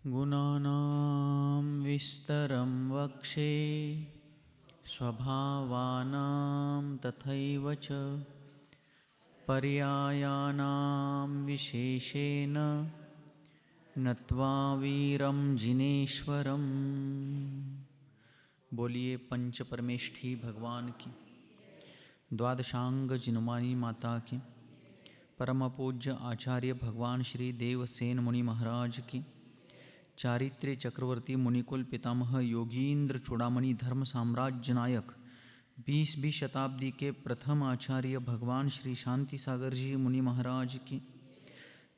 गुणानां विस्तरं वक्षे स्वभावानां तथैव च पर्यायानां विशेषेण नत्वा वीरं जिनेश्वरम्। बोलिए पंच परमेष्ठी भगवान की, द्वादशांग जिनवानी माता की, परम पूज्य आचार्य भगवान श्री देवसेन मुनि महाराज की, चारित्र्य चक्रवर्ती मुनिकुल पितामह योगींद्र चूड़ामणि धर्म साम्राज्य नायक 20वीं शताब्दी के प्रथम आचार्य भगवान श्री शांति सागर जी मुनि महाराज की,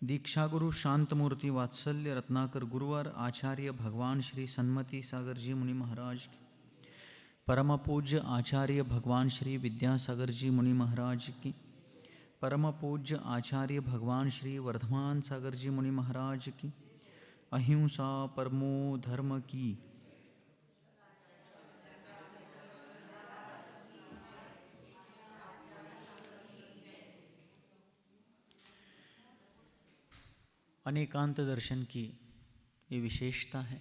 दीक्षा गुरु शांतमूर्ति वात्सल्य रत्नाकर गुरुवर आचार्य भगवान श्री सन्मति सागर जी मुनि महाराज की, परम पूज्य आचार्य भगवान श्री विद्यासागर जी मुनि महाराज की, परम पूज्य आचार्य भगवान श्री वर्धमान सागर जी मुनि महाराज की, अहिंसा परमो धर्म की, अनेकांत दर्शन की ये विशेषता है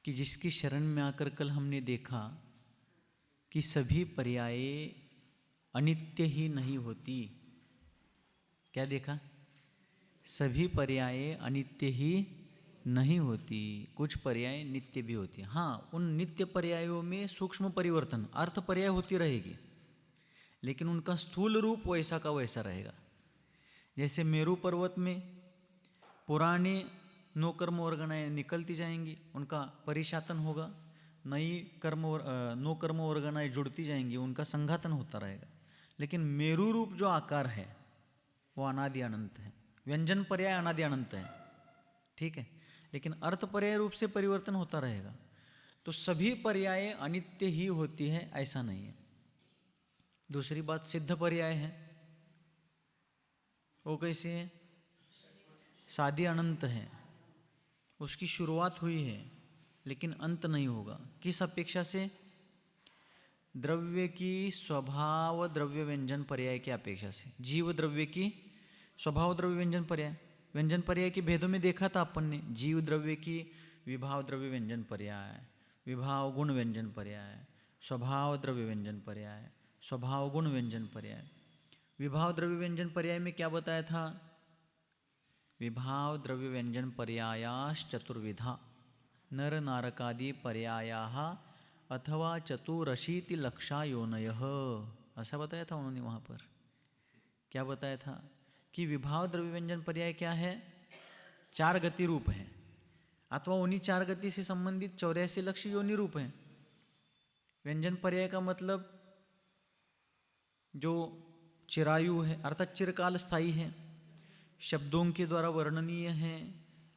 कि जिसकी शरण में आकर कल हमने देखा कि सभी पर्याय अनित्य ही नहीं होती। क्या देखा? सभी पर्याय अनित्य ही नहीं होती, कुछ पर्याय नित्य भी होती। हाँ, उन नित्य पर्यायों में सूक्ष्म परिवर्तन अर्थ पर्याय होती रहेगी, लेकिन उनका स्थूल रूप वैसा का वैसा रहेगा। जैसे मेरू पर्वत में पुराने नोकर्म वर्गणाएँ निकलती जाएंगी, उनका परिशातन होगा, नई नो कर्म वर्गणाएँ जुड़ती जाएंगी, उनका संघातन होता रहेगा। लेकिन मेरू रूप जो आकार है वो अनादि अनंत है। व्यंजन पर्याय अनादि अनंत है, ठीक है, लेकिन अर्थ पर्याय रूप से परिवर्तन होता रहेगा। तो सभी पर्याय अनित्य ही होती है ऐसा नहीं है। दूसरी बात, सिद्ध पर्याय है, वो कैसे है? सादी अनंत है, उसकी शुरुआत हुई है लेकिन अंत नहीं होगा। किस अपेक्षा से? द्रव्य की स्वभाव द्रव्य व्यंजन पर्याय की अपेक्षा से। जीव द्रव्य की स्वभाव द्रव्य व्यंजन पर्याय के भेदों में देखा था अपन ने। जीव द्रव्य की विभाव द्रव्य व्यंजन पर्याय, विभाव गुण व्यंजन पर्याय, स्वभाव द्रव्य व्यंजन पर्याय, स्वभाव गुण व्यंजन पर्याय। विभाव द्रव्य व्यंजन पर्याय में क्या बताया था? विभाव द्रव्य व्यंजन पर्यायाश्च चतुर्विधा नर नारकादि पर्यायाः अथवा चतुरशीति लक्षा योनयः, ऐसा बताया था उन्होंने वहाँ पर। क्या बताया था? कि विभाव द्रव्य व्यंजन पर्याय क्या है? 4 गति रूप है, अथवा उन्हीं 4 गति से संबंधित 84 लक्ष्य योनि रूप है। व्यंजन पर्याय का मतलब जो चिरायु है अर्थात चिरकाल स्थायी है, शब्दों के द्वारा वर्णनीय है,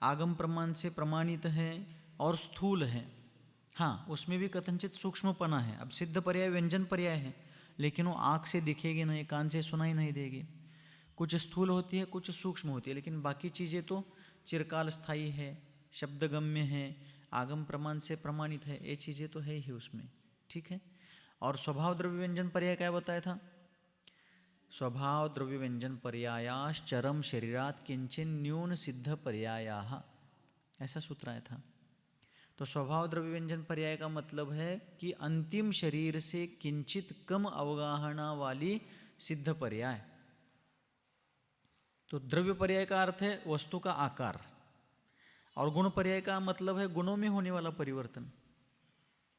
आगम प्रमाण से प्रमाणित है और स्थूल है। हाँ, उसमें भी कथनचित सूक्ष्मपना है। अब सिद्ध पर्याय व्यंजन पर्याय है, लेकिन वो आँख से दिखेगी नहीं, कान से सुनाई नहीं देगी। कुछ स्थूल होती है, कुछ सूक्ष्म होती है, लेकिन बाकी चीज़ें तो चिरकाल स्थायी है, शब्दगम्य है, आगम प्रमाण से प्रमाणित है, ये चीज़ें तो है ही उसमें, ठीक है। और स्वभाव द्रव्य व्यंजन पर्याय क्या बताया था? स्वभाव द्रव्य व्यंजन पर्यायाश्चरम शरीरात किंचन न्यून सिद्ध पर्यायाः, ऐसा सूत्र आया था। तो स्वभाव द्रव्य व्यंजन पर्याय का मतलब है कि अंतिम शरीर से किंचित कम अवगाहना वाली सिद्ध पर्याय। तो द्रव्य पर्याय का अर्थ है वस्तु का आकार, और गुण पर्याय का मतलब है गुणों में होने वाला परिवर्तन।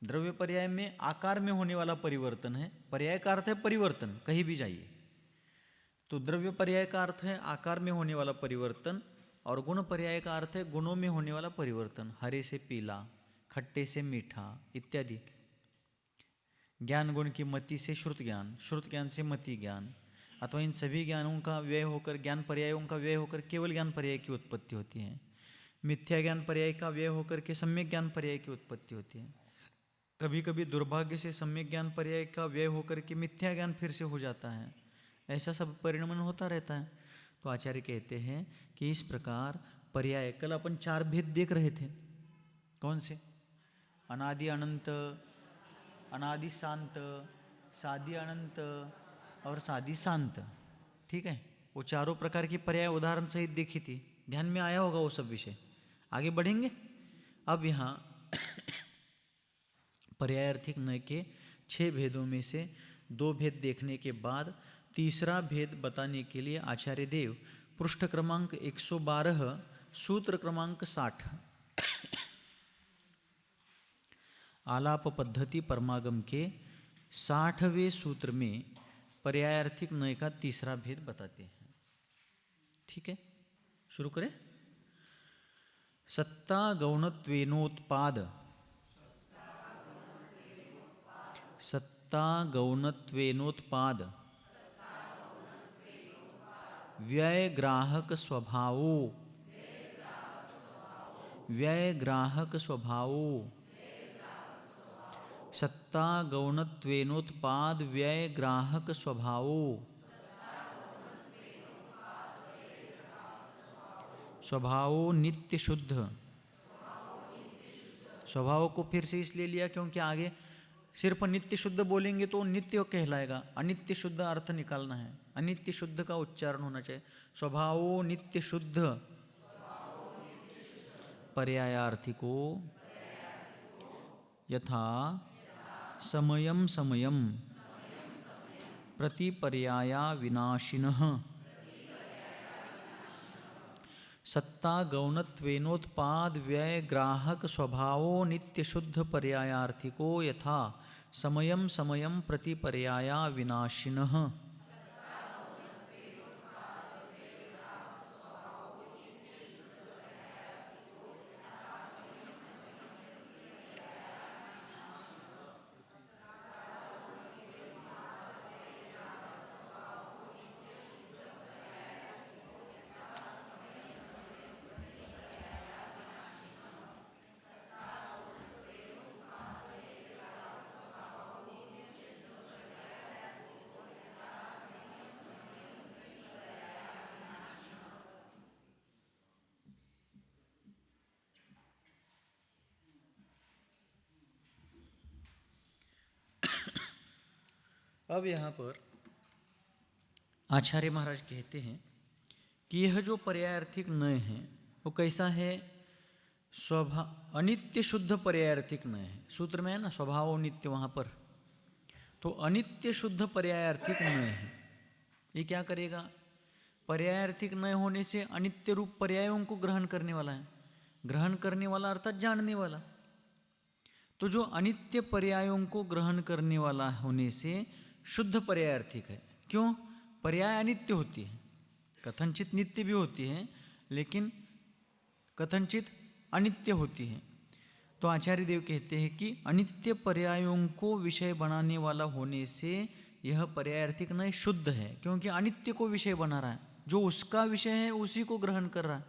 द्रव्य पर्याय में आकार में होने वाला परिवर्तन है, पर्याय का अर्थ है परिवर्तन, कहीं भी जाइए। तो द्रव्य पर्याय का अर्थ है आकार में होने वाला परिवर्तन, और गुण पर्याय का अर्थ है गुणों में होने वाला परिवर्तन। हरे से पीला, खट्टे से मीठा इत्यादि। ज्ञान गुण की मति से श्रुत ज्ञान, श्रुत ज्ञान से मति ज्ञान, अथवा इन सभी ज्ञानों का व्यय होकर, ज्ञान पर्यायों का व्यय होकर केवल ज्ञान पर्याय की उत्पत्ति होती है। मिथ्या ज्ञान पर्याय का व्यय होकर के सम्यक ज्ञान पर्याय की उत्पत्ति होती है। कभी कभी दुर्भाग्य से सम्यक ज्ञान पर्याय का व्यय होकर के मिथ्या ज्ञान फिर से हो जाता है। ऐसा सब परिणमन होता रहता है। तो आचार्य कहते हैं कि इस प्रकार पर्याय, कल अपन 4 भेद देख रहे थे। कौन से? अनादि अनंत, अनादि शांत, सादी अनंत और सादी शांत, ठीक है। वो चारों प्रकार की पर्याय उदाहरण सहित देखी थी, ध्यान में आया होगा वो सब विषय। आगे बढ़ेंगे। अब यहाँ पर्यायार्थिक नय के 6 भेदों में से 2 भेद देखने के बाद तीसरा भेद बताने के लिए आचार्य देव पृष्ठ क्रमांक 112 सूत्र क्रमांक 60 आलाप पद्धति परमागम के 60वें सूत्र में पर्यायार्थिक नय का तीसरा भेद बताते हैं। ठीक है, शुरू करें। सत्ता गौणत्वेनोत्पाद, सत्ता गौणत्वेनोत्पाद व्यय ग्राहक स्वभावो, व्यय ग्राहक स्वभावो, सत्ता गौणत्वेनोत्पाद व्यय ग्राहक स्वभावो, स्वभावो नित्य शुद्ध। स्वभाव को फिर से इसलिए लिया क्योंकि आगे सिर्फ नित्य शुद्ध बोलेंगे तो नित्य कहलाएगा, अनित्य शुद्ध अर्थ निकालना है, अनित्य शुद्ध का उच्चारण होना चाहिए। स्वभावो नित्य शुद्ध पर्यायार्थिको यथा समयम समयम प्रतिपर्याया विनाशिनः सत्ता गौणत्वेनोत्पाद व्यय ग्राहक स्वभावो नित्य शुद्ध पर्यायार्थिको यथा समयम समयम प्रतिपर्याया विनाशिनः। अब यहाँ पर आचार्य महाराज कहते हैं कि यह जो पर्यायार्थिक नय है वो कैसा है? स्वभाव अनित्य शुद्ध पर्यायार्थिक नय है। सूत्र में है ना स्वभाव नित्य, वहाँ पर तो अनित्य शुद्ध पर्यायार्थिक नय है। ये क्या करेगा? पर्यायार्थिक नय होने से अनित्य रूप पर्यायों को ग्रहण करने वाला है। ग्रहण करने वाला अर्थात जानने वाला। तो जो अनित्य पर्यायों को ग्रहण करने वाला होने से शुद्ध पर्यायार्थिक है। क्यों? पर्याय अनित्य होती है, कथनचित नित्य भी होती है लेकिन कथनचित अनित्य होती है। तो आचार्य देव कहते हैं कि अनित्य पर्यायों को विषय बनाने वाला होने से यह पर्यायार्थिक नय शुद्ध है, क्योंकि अनित्य को विषय बना रहा है, जो उसका विषय है उसी को ग्रहण कर रहा है।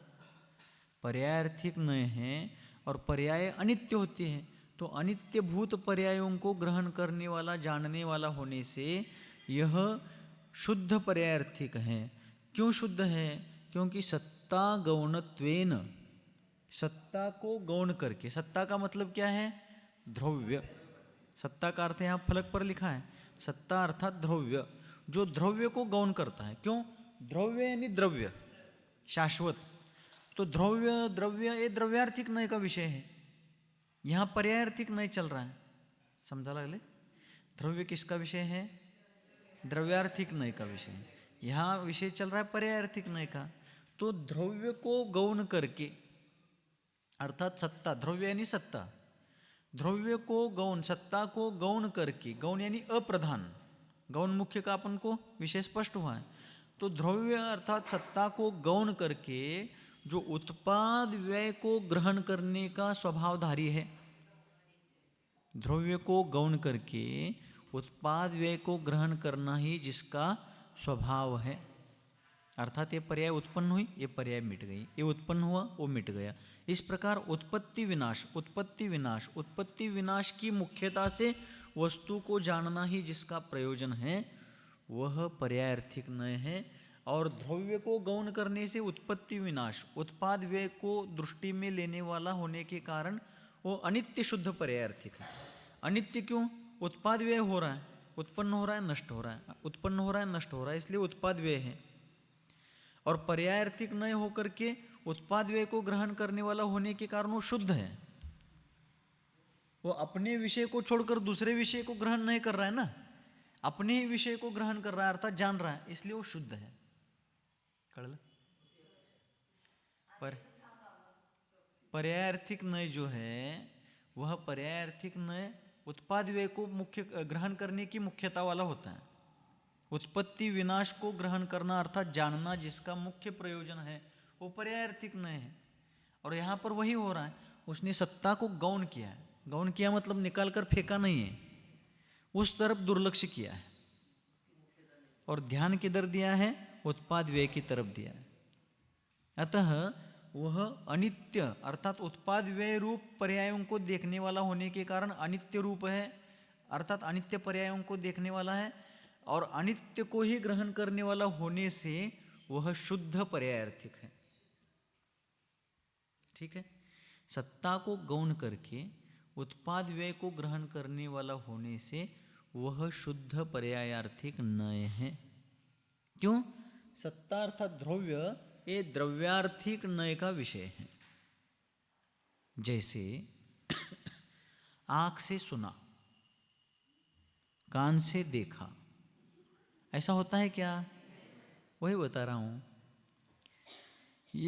पर्यायार्थिक नय है और पर्याय अनित्य होती है, तो अनित्य भूत पर्यायों को ग्रहण करने वाला जानने वाला होने से यह शुद्ध पर्यायार्थिक है। क्यों शुद्ध है? क्योंकि सत्ता गौणत्वेन, सत्ता को गौण करके, सत्ता का मतलब क्या है? द्रव्य। सत्ता का अर्थ यहाँ फलक पर लिखा है, सत्ता अर्थात द्रव्य, जो द्रव्य को गौण करता है। क्यों? द्रव्य यानी द्रव्य शाश्वत, तो द्रव्य द्रव्य ये द्रव्यार्थिक नय का विषय है। यहाँ पर्यायार्थिक नय चल रहा है, समझा लगले? द्रव्य किसका विषय है? द्रव्यार्थिक नय का विषय है। यहाँ विषय चल रहा है पर्यायार्थिक नय का। तो द्रव्य को गौण करके अर्थात सत्ता, द्रव्य यानी सत्ता, द्रव्य को गौण, सत्ता को गौण करके, गौण यानी अप्रधान, गौण मुख्य का अपन को विषय स्पष्ट हुआ है। तो द्रव्य अर्थात सत्ता को गौण करके जो उत्पाद व्यय को ग्रहण करने का स्वभावधारी है, द्रव्य को गौण करके उत्पाद व्यय को ग्रहण करना ही जिसका स्वभाव है। अर्थात ये पर्याय उत्पन्न हुई, ये पर्याय मिट गई, ये उत्पन्न हुआ, वो मिट गया। इस प्रकार उत्पत्ति विनाश, उत्पत्ति विनाश, उत्पत्ति विनाश की मुख्यता से वस्तु को जानना ही जिसका प्रयोजन है वह पर्यायार्थिक नय है। और द्रव्य को गौण करने से उत्पत्ति विनाश, उत्पाद व्यय को दृष्टि में लेने वाला होने के कारण वो अनित्य शुद्ध पर्यायार्थिक है। अनित्य क्यों? उत्पाद व्यय हो रहा है, उत्पन्न हो रहा है, नष्ट हो रहा है, उत्पन्न हो रहा है, नष्ट हो रहा है, इसलिए उत्पाद व्यय है। और पर्यायार्थिक नय होकर के उत्पाद व्यय को ग्रहण करने वाला होने के कारण वो शुद्ध है। वो अपने विषय को छोड़कर दूसरे विषय को ग्रहण नहीं कर रहा है ना, अपने ही विषय को ग्रहण कर रहा है अर्थात जान रहा है, इसलिए वो शुद्ध है। कळलं? पर पर्यायार्थिक नय जो है वह पर्यायार्थिक नय उत्पाद व्यय को मुख्य ग्रहण करने की मुख्यता वाला होता है। उत्पत्ति विनाश को ग्रहण करना अर्थात जानना जिसका मुख्य प्रयोजन है वो पर्यायार्थिक नय है। और यहाँ पर वही हो रहा है, उसने सत्ता को गौण किया है। गौण किया मतलब निकाल कर फेंका नहीं है, उस तरफ दुर्लक्ष्य किया है और ध्यान किधर दिया है? उत्पाद व्यय की तरफ दिया है। अतः वह अनित्य अर्थात उत्पाद व्यय रूप पर्यायों को देखने वाला होने के कारण अनित्य रूप है, अर्थात अनित्य पर्यायों को देखने वाला है और अनित्य को ही ग्रहण करने वाला होने से वह शुद्ध पर्यायार्थिक है। ठीक है, सत्ता को गौण करके उत्पाद व्यय को ग्रहण करने वाला होने से वह शुद्ध पर्यायार्थिक नय है। क्यों? सत्ता अर्थात द्रव्य ये द्रव्यार्थिक नय का विषय है। जैसे आंख से सुना, कान से देखा, ऐसा होता है क्या? वही बता रहा हूं।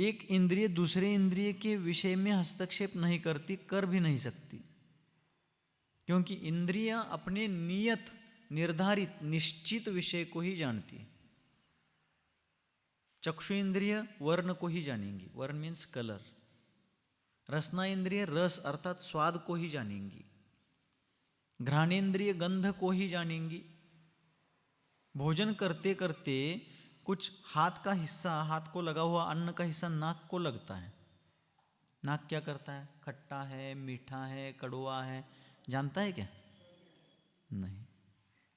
एक इंद्रिय दूसरे इंद्रिय के विषय में हस्तक्षेप नहीं करती, कर भी नहीं सकती, क्योंकि इंद्रियां अपने नियत निर्धारित निश्चित विषय को ही जानती है। चक्षु इंद्रिय वर्ण को ही जानेंगी, वर्ण मीन्स कलर। रसना इंद्रिय रस अर्थात स्वाद को ही जानेंगी। घ्राणेन्द्रिय गंध को ही जानेंगी। भोजन करते करते कुछ हाथ का हिस्सा, हाथ को लगा हुआ अन्न का हिस्सा नाक को लगता है। नाक क्या करता है? खट्टा है, मीठा है, कड़वा है, जानता है क्या? नहीं।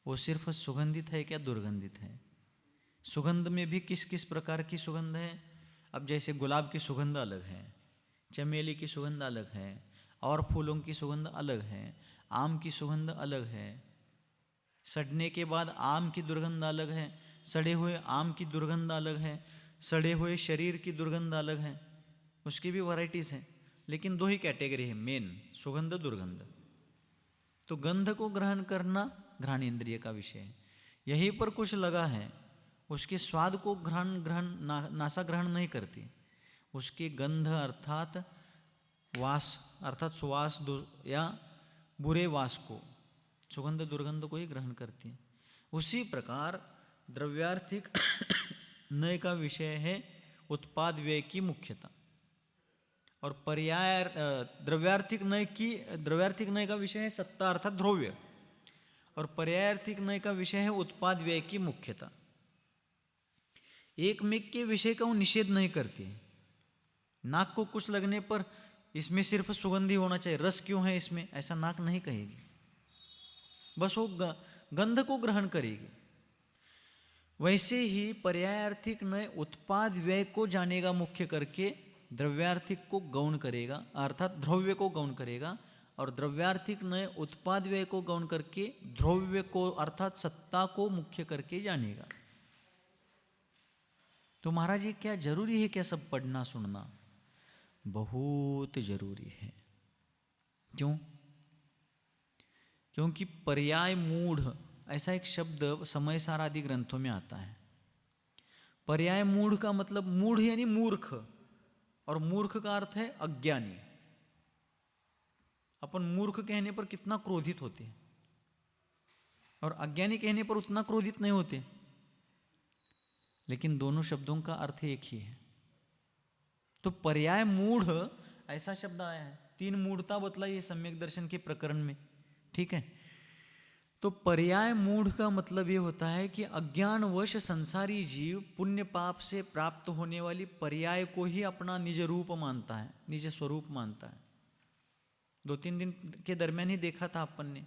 वो सिर्फ सुगंधित है क्या दुर्गंधित है? सुगंध में भी किस किस प्रकार की सुगंध है? अब जैसे गुलाब की सुगंध अलग है, चमेली की सुगंध अलग है, और फूलों की सुगंध अलग है, आम की सुगंध अलग है, सड़ने के बाद आम की दुर्गंध अलग है, सड़े हुए आम की दुर्गंध अलग है, सड़े हुए शरीर की दुर्गंध अलग है। उसकी भी वैरायटीज हैं, लेकिन दो ही कैटेगरी है मेन, सुगंध दुर्गंध। तो गंध को ग्रहण करना घ्राणेन्द्रिय का विषय है। यहीं पर कुछ लगा है, उसके स्वाद को नासा ग्रहण नहीं करती, उसके गंध अर्थात वास अर्थात सुवास या बुरे वास को, सुगंध दुर्गंध को ही ग्रहण करती है। उसी प्रकार द्रव्यार्थिक नय का विषय है उत्पाद व्यय की मुख्यता, और पर्याय द्रव्यार्थिक नय का विषय है सत्ता अर्थात द्रव्य, और पर्यायार्थिक नय का विषय है उत्पाद व्यय की मुख्यता। एक मेघ के विषय का वो निषेध नहीं करती है। नाक को कुछ लगने पर इसमें सिर्फ सुगंधी होना चाहिए, रस क्यों है इसमें, ऐसा नाक नहीं कहेगी, बस वो गंध को ग्रहण करेगी। वैसे ही पर्यायार्थिक नय उत्पाद व्यय को जानेगा मुख्य करके, द्रव्यार्थिक को गौण करेगा अर्थात द्रव्य को गौण करेगा, और द्रव्यार्थिक नय उत्पाद व्यय को गौण करके द्रव्य को अर्थात सत्ता को मुख्य करके जानेगा। तो महाराज ये क्या जरूरी है क्या सब पढ़ना सुनना? बहुत जरूरी है। क्यों? क्योंकि पर्याय मूढ़ ऐसा एक शब्द समय सार आदि ग्रंथों में आता है। पर्याय मूढ़ का मतलब मूढ़ यानी मूर्ख, और मूर्ख का अर्थ है अज्ञानी। अपन मूर्ख कहने पर कितना क्रोधित होते हैं, और अज्ञानी कहने पर उतना क्रोधित नहीं होते, लेकिन दोनों शब्दों का अर्थ एक ही है। तो पर्याय मूढ़ ऐसा शब्द आया है, 3 मूढ़ता बतलाई है सम्यक दर्शन के प्रकरण में। ठीक है, तो पर्याय मूढ़ का मतलब ये होता है कि अज्ञानवश संसारी जीव पुण्य पाप से प्राप्त होने वाली पर्याय को ही अपना निज रूप मानता है, निज स्वरूप मानता है। 2-3 दिन के दरमियान ही देखा था अपन ने,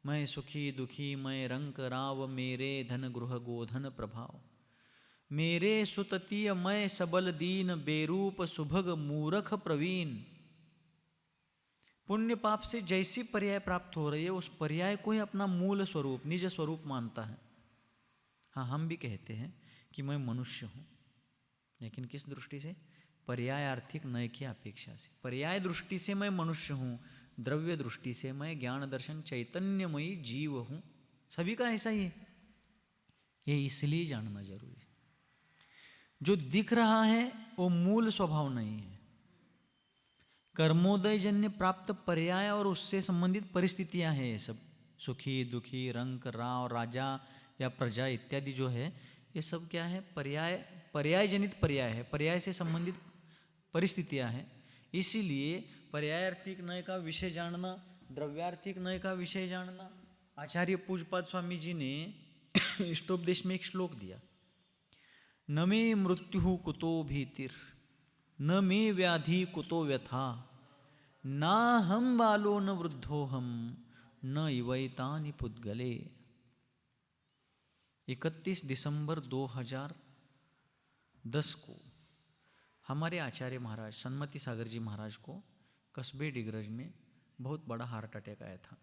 मैं सुखी दुखी मैं रंक राव, मेरे धन गृह गोधन प्रभाव, मेरे सुततीय मैं सबल दीन, बेरूप सुभग मूरख प्रवीण। पुण्य पाप से जैसी पर्याय प्राप्त हो रही है उस पर्याय को ही अपना मूल स्वरूप निज स्वरूप मानता है। हाँ, हम भी कहते हैं कि मैं मनुष्य हूँ, लेकिन किस दृष्टि से? पर्यायार्थिक नय की अपेक्षा से। पर्याय दृष्टि से मैं मनुष्य हूँ, द्रव्य दृष्टि से मैं ज्ञान दर्शन चैतन्यमयी जीव हूँ। सभी का ऐसा ही है, ये इसलिए जानना जरूरी है। जो दिख रहा है वो मूल स्वभाव नहीं है। कर्मोदय जन्य प्राप्त पर्याय और उससे संबंधित परिस्थितियां हैं ये सब। सुखी दुखी, रंक, राव, राजा या प्रजा इत्यादि जो है, ये सब क्या है? पर्याय, पर्याय जनित पर्याय है, पर्याय से संबंधित परिस्थितियां हैं। इसीलिए पर्यायार्थिक नय का विषय जानना, द्रव्यार्थिक नय का विषय जानना। आचार्य पूज्यपाद स्वामी जी ने इष्टोपदेश में एक श्लोक दिया, न मे मृत्यु कुतो भीतिर, न मे व्याधि कुतो व्यथा, ना हम बालो न वृद्धो हम, न इवैतानि पुद्गले। 31 दिसंबर 2010 को हमारे आचार्य महाराज सन्मति सागर जी महाराज को कस्बे डिग्रज में बहुत बड़ा हार्ट अटैक आया था।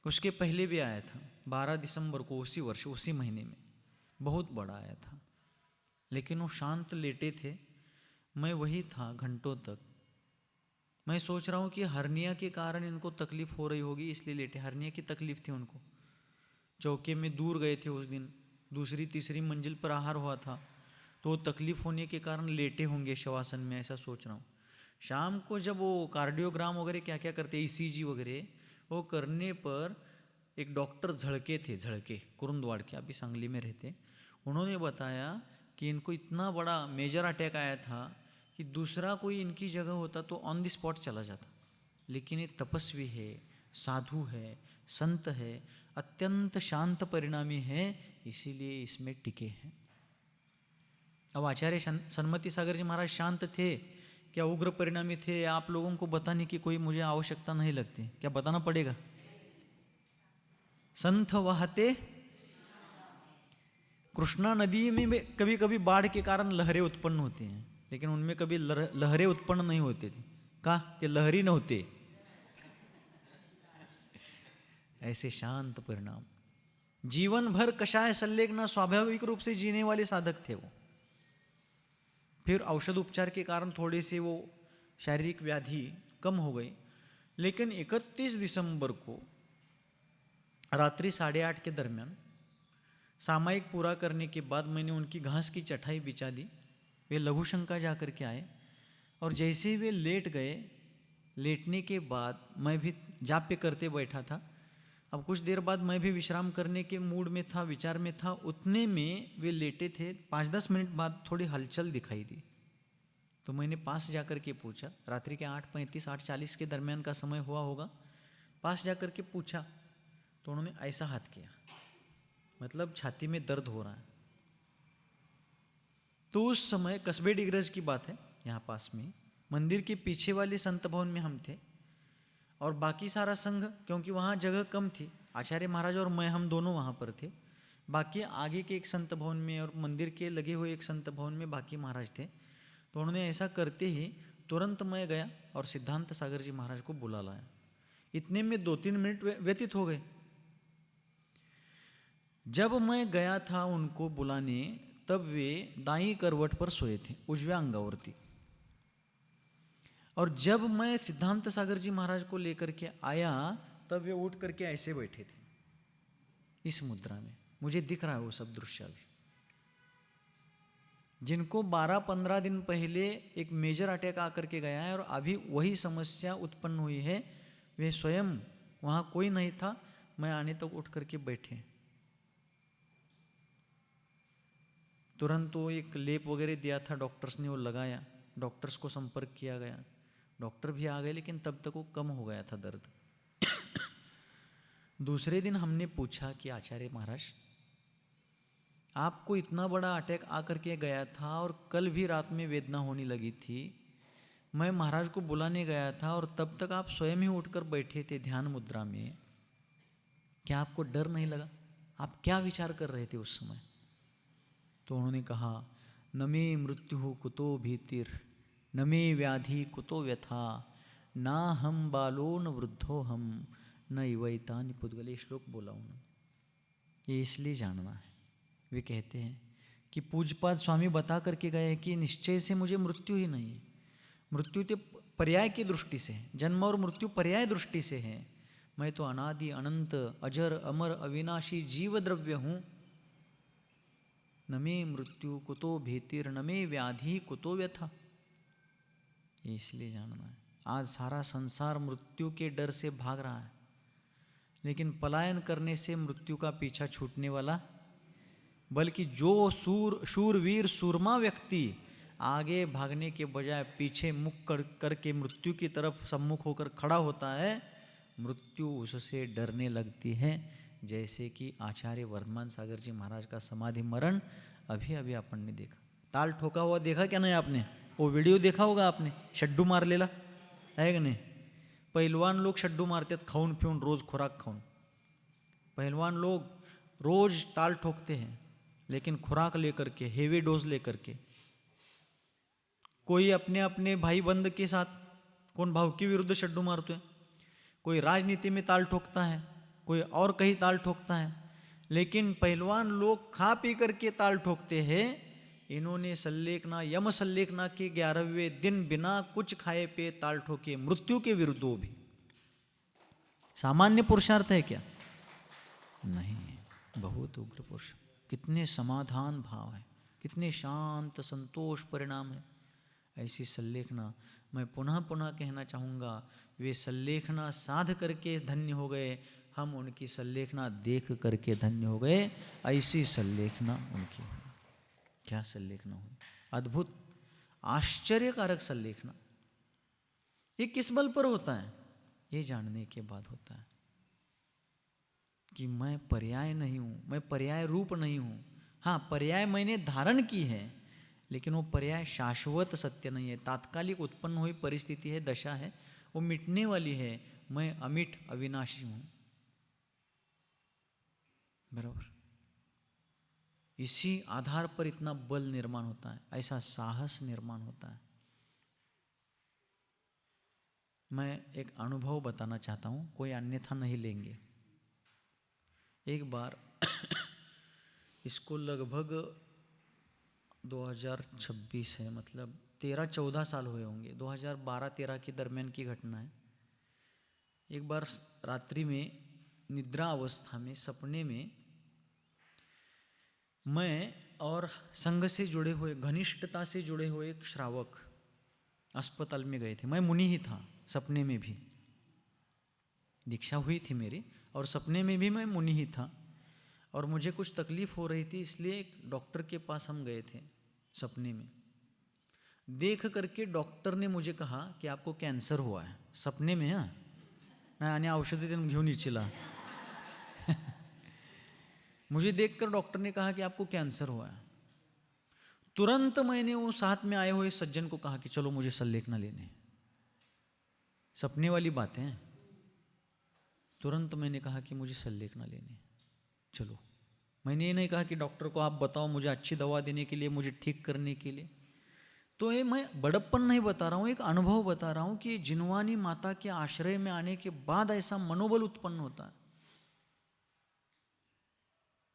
उसके पहले भी आया था 12 दिसंबर को, उसी वर्ष उसी महीने में बहुत बड़ा आया था। लेकिन वो शांत लेटे थे, मैं वही था घंटों तक। मैं सोच रहा हूँ कि हर्निया के कारण इनको तकलीफ हो रही होगी इसलिए लेटे। हर्निया की तकलीफ थी उनको। चौके में दूर गए थे उस दिन, दूसरी तीसरी मंजिल पर आहार हुआ था, तो तकलीफ होने के कारण लेटे होंगे शवासन में, ऐसा सोच रहा हूँ। शाम को जब वो कार्डियोग्राम वगैरह क्या क्या करते, ECG वगैरह वो करने पर एक डॉक्टर झड़के थे, झड़के कुरुंदवाड़ के, अभी सांगली में रहते, उन्होंने बताया कि इनको इतना बड़ा मेजर अटैक आया था कि दूसरा कोई इनकी जगह होता तो ऑन द स्पॉट चला जाता। लेकिन ये तपस्वी है, साधु है, संत है, अत्यंत शांत परिणामी है, इसीलिए इसमें टिके हैं। अब आचार्य सन्मति सागर जी महाराज शांत थे क्या उग्र परिणामी थे? आप लोगों को बताने की कोई मुझे आवश्यकता नहीं लगती, क्या बताना पड़ेगा? संत वहाते कृष्णा नदी में कभी कभी बाढ़ के कारण लहरें उत्पन्न होती हैं, लेकिन उनमें कभी लहरें उत्पन्न नहीं होती थी। का ते लहरी न होते। ऐसे शांत परिणाम, जीवन भर कषाय संलग्न स्वाभाविक रूप से जीने वाले साधक थे वो। फिर औषध उपचार के कारण थोड़े से वो शारीरिक व्याधि कम हो गई। लेकिन 31 दिसंबर को रात्रि 8:30 के दरमियान सामायिक पूरा करने के बाद मैंने उनकी घास की चटाई बिछा दी। वे लघुशंका जा कर के आए और जैसे ही वे लेट गए, लेटने के बाद मैं भी जाप्य करते बैठा था। अब कुछ देर बाद मैं भी विश्राम करने के मूड में था, विचार में था। उतने में वे लेटे थे, 5-10 मिनट बाद थोड़ी हलचल दिखाई दी। तो मैंने पास जाकर के पूछा, रात्रि के 8:35 8:40 के दरमियान का समय हुआ होगा। पास जाकर के पूछा तो उन्होंने ऐसा हाथ किया, मतलब छाती में दर्द हो रहा है। तो उस समय कस्बे डिग्रज की बात है, यहाँ पास में मंदिर के पीछे वाले संत भवन में हम थे और बाकी सारा संघ, क्योंकि वहाँ जगह कम थी, आचार्य महाराज और मैं हम दोनों वहाँ पर थे। बाकी आगे के एक संत भवन में और मंदिर के लगे हुए एक संत भवन में बाकी महाराज थे। तो उन्होंने ऐसा करते ही तुरंत मैं गया और सिद्धांत सागर जी महाराज को बुला लाया। इतने में 2-3 मिनट व्यतीत हो गए। जब मैं गया था उनको बुलाने, तब वे दाईं करवट पर सोए थे, उजव्या अंगावरती। और जब मैं सिद्धांत सागर जी महाराज को लेकर के आया, तब वे उठ करके ऐसे बैठे थे, इस मुद्रा में। मुझे दिख रहा है वो सब दृश्य अभी। जिनको 12-15 दिन पहले एक मेजर अटैक आकर के गया है और अभी वही समस्या उत्पन्न हुई है, वे स्वयं, वहाँ कोई नहीं था, मैं आने तक उठ करके बैठे। तुरंत वो एक लेप वगैरह दिया था डॉक्टर्स ने, वो लगाया। डॉक्टर्स को संपर्क किया गया, डॉक्टर भी आ गए, लेकिन तब तक वो कम हो गया था दर्द। दूसरे दिन हमने पूछा कि आचार्य महाराज, आपको इतना बड़ा अटैक आकर के गया था और कल भी रात में वेदना होने लगी थी, मैं महाराज को बुलाने गया था और तब तक आप स्वयं ही उठकर बैठे थे ध्यान मुद्रा में, क्या आपको डर नहीं लगा? आप क्या विचार कर रहे थे उस समय? तो उन्होंने कहा, न मे मृत्यु कुतो भीतिर, न मे व्याधि कुतो व्यथा, ना हम बालो न वृद्धो हम, न इवैतानि पुद्गले। श्लोक बोला उन्होंने। ये इसलिए जानना है। वे कहते हैं कि पूज्यपाद स्वामी बता करके गए कि निश्चय से मुझे मृत्यु ही नहीं है, मृत्यु तो पर्याय की दृष्टि से है, जन्म और मृत्यु पर्याय दृष्टि से है। मैं तो अनादि अनंत अजर अमर अविनाशी जीव द्रव्य हूँ। न मे मृत्यु कुतो भीतिर न मे व्याधि कुतो व्यथा। इसलिए जानना है, आज सारा संसार मृत्यु के डर से भाग रहा है, लेकिन पलायन करने से मृत्यु का पीछा छूटने वाला, बल्कि जो शूरवीर सूरमा व्यक्ति आगे भागने के बजाय पीछे मुख करके मृत्यु की तरफ सम्मुख होकर खड़ा होता है, मृत्यु उससे डरने लगती है। जैसे कि आचार्य वर्धमान सागर जी महाराज का समाधि मरण अभी अभी अपन ने देखा। ताल ठोका हुआ देखा क्या नहीं आपने? वो वीडियो देखा होगा आपने, शड्डू मारलेला है कि नहीं? पहलवान लोग शड्डू मारतात खाऊन पिऊन, रोज खुराक खाऊन। पहलवान लोग रोज ताल ठोकते हैं, लेकिन खुराक लेकर के, हेवी डोज लेकर के। कोई अपने अपने भाई बंद के साथ, कौन भाव के विरुद्ध शड्डू मारते हैं, कोई राजनीति में ताल ठोकता है, कोई और कहीं ताल ठोकता है, लेकिन पहलवान लोग खा पी करके ताल ठोकते हैं। इन्होंने सल्लेखना, यम सल्लेखना के 11वें दिन बिना कुछ खाए पे ताल ठोके, मृत्यु के विरुद्ध। वो भी सामान्य पुरुषार्थ है क्या? नहीं, बहुत उग्र पुरुष। कितने समाधान भाव है, कितने शांत संतोष परिणाम है। ऐसी सल्लेखना मैं पुनः पुनः कहना चाहूँगा, वे सल्लेखना साध करके धन्य हो गए, हम उनकी सल्लेखना देख करके धन्य हो गए। ऐसी सल्लेखना उनकी हुई। क्या सल्लेखना हुई, अद्भुत आश्चर्यकारक सल्लेखना। ये किस बल पर होता है? ये जानने के बाद होता है कि मैं पर्याय नहीं हूँ, मैं पर्याय रूप नहीं हूँ। हाँ, पर्याय मैंने धारण की है, लेकिन वो पर्याय शाश्वत सत्य नहीं है। तात्कालिक उत्पन्न हुई परिस्थिति है, दशा है, वो मिटने वाली है। मैं अमिट अविनाशी हूँ। बराबर, इसी आधार पर इतना बल निर्माण होता है, ऐसा साहस निर्माण होता है। मैं एक अनुभव बताना चाहता हूँ, कोई अन्यथा नहीं लेंगे। एक बार इसको लगभग 2026 है, मतलब 13-14 साल हुए होंगे, 2012-13 के दरमियान की घटना है। एक बार रात्रि में निद्रा अवस्था में सपने में मैं और संघ से जुड़े हुए, घनिष्ठता से जुड़े हुए एक श्रावक अस्पताल में गए थे। मैं मुनि ही था, सपने में भी दीक्षा हुई थी मेरी, और सपने में भी मैं मुनि ही था। और मुझे कुछ तकलीफ हो रही थी, इसलिए एक डॉक्टर के पास हम गए थे सपने में। देख करके डॉक्टर ने मुझे कहा कि आपको कैंसर हुआ है। सपने में, हाँ, नाही आणि औषधी देऊन घेऊन इच्छिला। मुझे देखकर डॉक्टर ने कहा कि आपको कैंसर हुआ है। तुरंत मैंने वो साथ में आए हुए सज्जन को कहा कि चलो मुझे सल्लेखना लेने। सपने वाली बातें हैं। तुरंत मैंने कहा कि मुझे सल्लेखना लेने चलो। मैंने ये नहीं कहा कि डॉक्टर को आप बताओ मुझे अच्छी दवा देने के लिए, मुझे ठीक करने के लिए। तो ये मैं बड़प्पन नहीं बता रहा हूँ, एक अनुभव बता रहा हूँ कि जिनवानी माता के आश्रय में आने के बाद ऐसा मनोबल उत्पन्न होता है।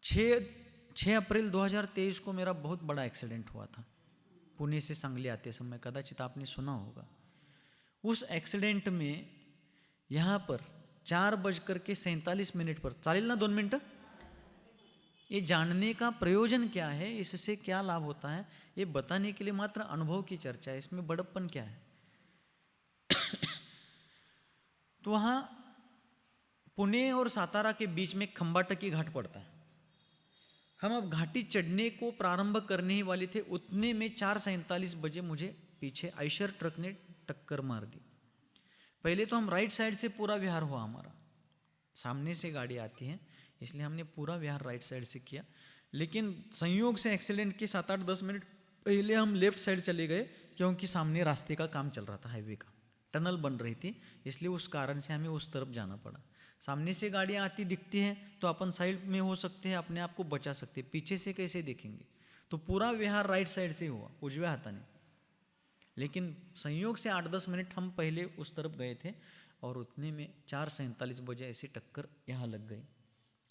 6 अप्रैल 2023 को मेरा बहुत बड़ा एक्सीडेंट हुआ था, पुणे से सांगली आते समय, कदाचित आपने सुना होगा। उस एक्सीडेंट में यहाँ पर 4:47 पर, चालेल ना 2 मिनट, ये जानने का प्रयोजन क्या है, इससे क्या लाभ होता है, ये बताने के लिए मात्र अनुभव की चर्चा है, इसमें बड़प्पन क्या है। तो वहाँ पुणे और सातारा के बीच में खंबाटकी घाट पड़ता है। हम अब घाटी चढ़ने को प्रारंभ करने ही वाले थे, उतने में 4:47 बजे मुझे पीछे आयशर ट्रक ने टक्कर मार दी। पहले तो हम राइट साइड से पूरा विहार हुआ हमारा, सामने से गाड़ी आती है इसलिए हमने पूरा विहार राइट साइड से किया। लेकिन संयोग से एक्सीडेंट के 7-8-10 मिनट पहले हम लेफ्ट साइड चले गए, क्योंकि सामने रास्ते का काम चल रहा था, हाईवे का टनल बन रही थी, इसलिए उस कारण से हमें उस तरफ जाना पड़ा। सामने से गाड़ियाँ आती दिखती हैं तो अपन साइड में हो सकते हैं, अपने आप को बचा सकते हैं, पीछे से कैसे देखेंगे। तो पूरा विहार राइट साइड से हुआ, उजव्या हाथाने। लेकिन संयोग से 8-10 मिनट हम पहले उस तरफ गए थे, और उतने में 4:47 बजे ऐसी टक्कर यहाँ लग गई।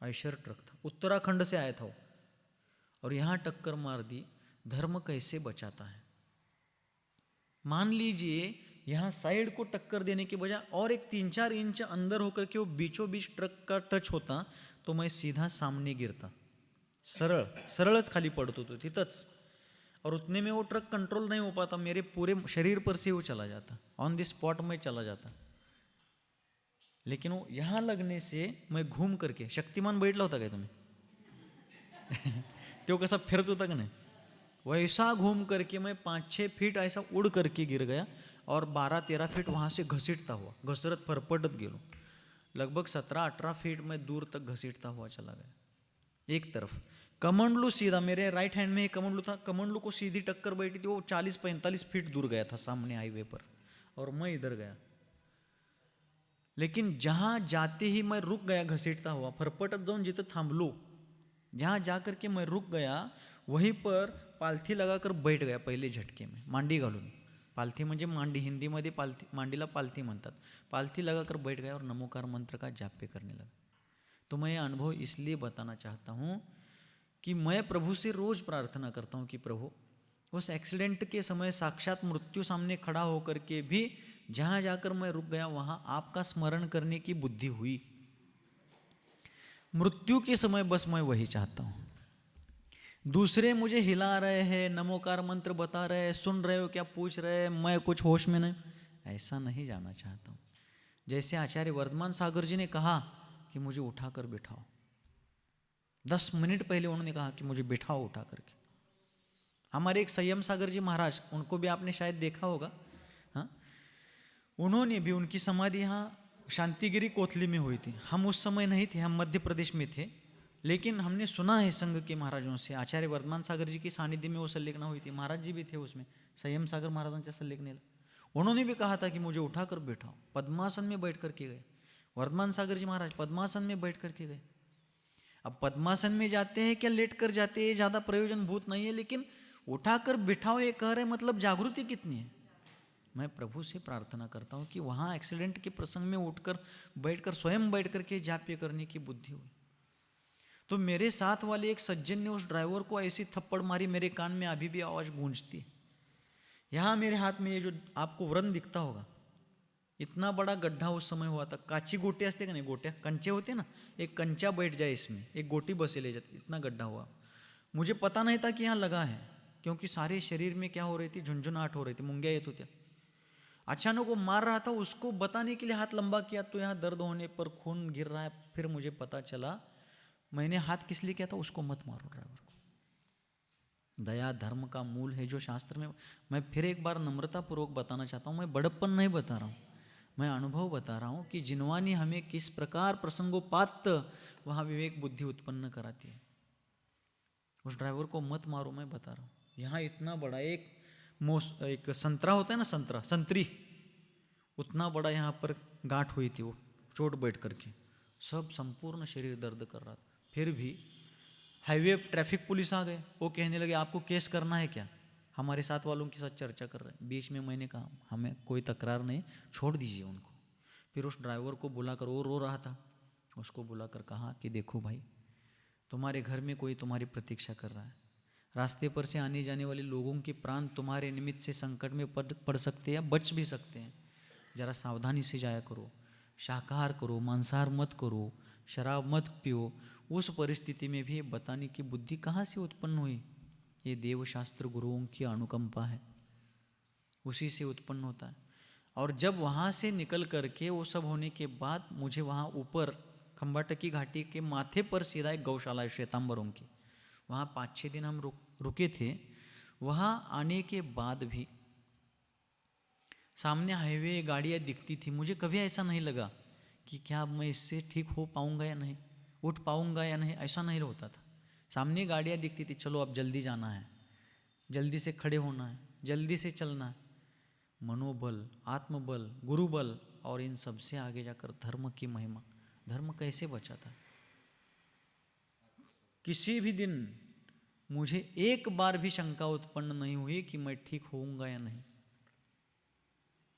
आयशर ट्रक था, उत्तराखंड से आया था वो, और यहाँ टक्कर मार दी, धर्म कैसे बचाता है? मान लीजिए यहाँ साइड को टक्कर देने के बजाय और एक 3-4 इंच अंदर होकर के वो बीचों बीच ट्रक का टच होता तो मैं सीधा सामने गिरता, सरळच खाली पड़त होतो तिथंच, और उतने में वो ट्रक कंट्रोल नहीं हो पाता, मेरे पूरे शरीर पर से वो चला जाता, ऑन द स्पॉट में चला जाता। लेकिन वो यहाँ लगने से मैं घूम करके, शक्तिमान बैठला होता काय तुम्ही? तो कैसा फिरत होता का नहीं, वैसा घूम करके मैं 5-6 फीट ऐसा उड़ करके गिर गया और 12-13 फीट वहाँ से घसीटता हुआ, घसरत फरफटत गेलो, लगभग 17-18 फीट में दूर तक घसीटता हुआ चला गया। एक तरफ कमंडलू सीधा, मेरे राइट हैंड में एक कमंडलू था, कमंडलू को सीधी टक्कर बैठी थी, वो 40-45 फीट दूर गया था सामने हाईवे पर, और मैं इधर गया। लेकिन जहाँ जाते ही मैं रुक गया घसीटता हुआ, फरफटत जाऊन जिथं थांबलो, जहाँ जा करके मैं रुक गया वहीं पर पालथी लगाकर बैठ गया पहले झटके में, मांडी घालून। पालथी म्हणजे मांडी, हिंदीमध्ये पालथी, मांडीला पालथी म्हणतात। पालथी लगाकर बैठ गया और नमोकार मंत्र का जाप पे करने लगा। तो मैं ये अनुभव इसलिए बताना चाहता हूँ कि मैं प्रभु से रोज प्रार्थना करता हूँ कि प्रभु, उस एक्सीडेंट के समय साक्षात मृत्यु सामने खड़ा होकर के भी जहाँ जाकर मैं रुक गया वहाँ आपका स्मरण करने की बुद्धि हुई। मृत्यु के समय बस मैं वही चाहता हूँ। दूसरे मुझे हिला रहे हैं, नमोकार मंत्र बता रहे हैं, सुन रहे हो क्या पूछ रहे हैं, मैं कुछ होश में नहीं, ऐसा नहीं जाना चाहता हूँ। जैसे आचार्य वर्धमान सागर जी ने कहा कि मुझे उठाकर बिठाओ, 10 मिनट पहले उन्होंने कहा कि मुझे बिठाओ उठा करके। हमारे एक संयम सागर जी महाराज, उनको भी आपने शायद देखा होगा, हाँ, उन्होंने भी, उनकी समाधि यहाँ शांतिगिरी कोथली में हुई थी। हम उस समय नहीं थे, हम मध्य प्रदेश में थे, लेकिन हमने सुना है संघ के महाराजों से, आचार्य वर्धमान सागर जी की सानिध्य में वो संलेखना हुई थी, महाराज जी भी थे उसमें, संयम सागर महाराजांच्या संलेखनेला। उन्होंने भी कहा था कि मुझे उठाकर बैठाओ, पद्मासन में बैठ करके गए। वर्धमान सागर जी महाराज पद्मासन में बैठ करके गए। अब पद्मासन में जाते हैं क्या लेट कर जाते हैं, ज़्यादा प्रयोजन भूत नहीं है, लेकिन उठाकर बिठाओ ये कह रहे, मतलब जागृति कितनी है। मैं प्रभु से प्रार्थना करता हूँ कि वहाँ एक्सीडेंट के प्रसंग में उठकर बैठकर स्वयं बैठ करके जाप्य करने की बुद्धि हुई। तो मेरे साथ वाले एक सज्जन ने उस ड्राइवर को ऐसी थप्पड़ मारी, मेरे कान में अभी भी आवाज़ गूंजती है। यहाँ मेरे हाथ में ये जो आपको व्रण दिखता होगा, इतना बड़ा गड्ढा उस समय हुआ था। काची गोटे असते का नहीं, गोट्या कंचे होते ना, एक कंचा बैठ जाए इसमें, एक गोटी बसे ले जाती, इतना गड्ढा हुआ। मुझे पता नहीं था कि यहाँ लगा है, क्योंकि सारे शरीर में क्या हो रही थी, झुंझुनाहट हो रही थी, मुंग्या येत होत्या। अचानक वो मार रहा था, उसको बताने के लिए हाथ लंबा किया तो यहाँ दर्द होने पर खून गिर रहा है। फिर मुझे पता चला, मैंने हाथ किस लिए किया था, उसको मत मारो ड्राइवर को। दया धर्म का मूल है जो शास्त्र में, मैं फिर एक बार नम्रतापूर्वक बताना चाहता हूँ, मैं बड़प्पन नहीं बता रहा हूँ, मैं अनुभव बता रहा हूँ कि जिनवानी हमें किस प्रकार प्रसंगोपात वहाँ विवेक बुद्धि उत्पन्न कराती है। उस ड्राइवर को मत मारो, मैं बता रहा हूँ। यहाँ इतना बड़ा एक संतरा होता है ना, संतरी, उतना बड़ा यहाँ पर गांठ हुई थी, वो चोट बैठ करके सब संपूर्ण शरीर दर्द कर रहा था। फिर भी हाईवे ट्रैफिक पुलिस आ गए, वो कहने लगे आपको केस करना है क्या, हमारे साथ वालों के साथ चर्चा कर रहे हैं। बीच में मैंने कहा हमें कोई तकरार नहीं, छोड़ दीजिए उनको। फिर उस ड्राइवर को बुलाकर, वो रो रहा था, उसको बुलाकर कहा कि देखो भाई, तुम्हारे घर में कोई तुम्हारी प्रतीक्षा कर रहा है, रास्ते पर से आने जाने वाले लोगों के प्राण तुम्हारे निमित्त से संकट में पड़ सकते हैं, बच भी सकते हैं। ज़रा सावधानी से जाया करो, शाकाहार करो, मांसाहार मत करो, शराब मत पियो। उस परिस्थिति में भी बताने की बुद्धि कहाँ से उत्पन्न हुई? ये देवशास्त्र गुरुओं की अनुकंपा है, उसी से उत्पन्न होता है। और जब वहाँ से निकल करके वो सब होने के बाद मुझे वहाँ ऊपर खंबाटकी घाटी के माथे पर सीधा एक गौशाला है श्वेतांबरों की, वहाँ 5-6 दिन हम रुके थे। वहाँ आने के बाद भी सामने हाईवे गाड़ियाँ दिखती थी, मुझे कभी ऐसा नहीं लगा कि क्या मैं इससे ठीक हो पाऊँगा या नहीं, उठ पाऊँगा या नहीं, ऐसा नहीं होता था। सामने गाड़ियाँ दिखती थी, चलो अब जल्दी जाना है, जल्दी से खड़े होना है, जल्दी से चलना है। मनोबल, आत्मबल, गुरुबल और इन सब से आगे जाकर धर्म की महिमा। धर्म कैसे बचाता है? किसी भी दिन मुझे एक बार भी शंका उत्पन्न नहीं हुई कि मैं ठीक होऊंगा या नहीं।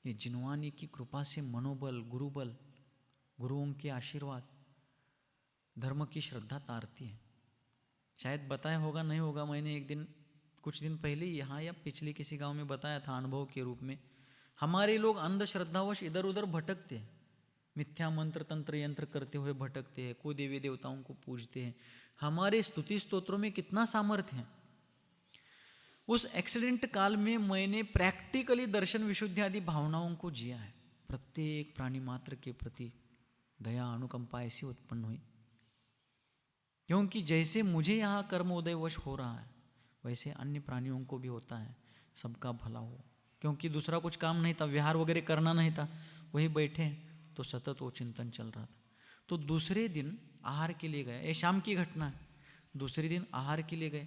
ये जिनवानी की कृपा से मनोबल, गुरुबल, गुरुओं के आशीर्वाद, धर्म की श्रद्धा तारती है। शायद बताया होगा, नहीं होगा, मैंने एक दिन कुछ दिन पहले ही यहाँ या पिछले किसी गांव में बताया था अनुभव के रूप में। हमारे लोग अंधश्रद्धावश इधर उधर भटकते हैं, मिथ्या मंत्र तंत्र यंत्र करते हुए भटकते हैं, कोई देवी देवताओं को पूजते हैं। हमारे स्तुति स्तोत्रों में कितना सामर्थ्य है। उस एक्सीडेंट काल में मैंने प्रैक्टिकली दर्शन विशुद्धि आदि भावनाओं को जिया है। प्रत्येक प्राणी मात्र के प्रति दया अनुकंपा ऐसी उत्पन्न हुई, क्योंकि जैसे मुझे यहाँ कर्मोदयवश हो रहा है वैसे अन्य प्राणियों को भी होता है, सबका भला हो। क्योंकि दूसरा कुछ काम नहीं था, विहार वगैरह करना नहीं था, वही बैठे तो सतत वो चिंतन चल रहा था। तो दूसरे दिन आहार के लिए गए, ये शाम की घटना है। दूसरे दिन आहार के लिए गए,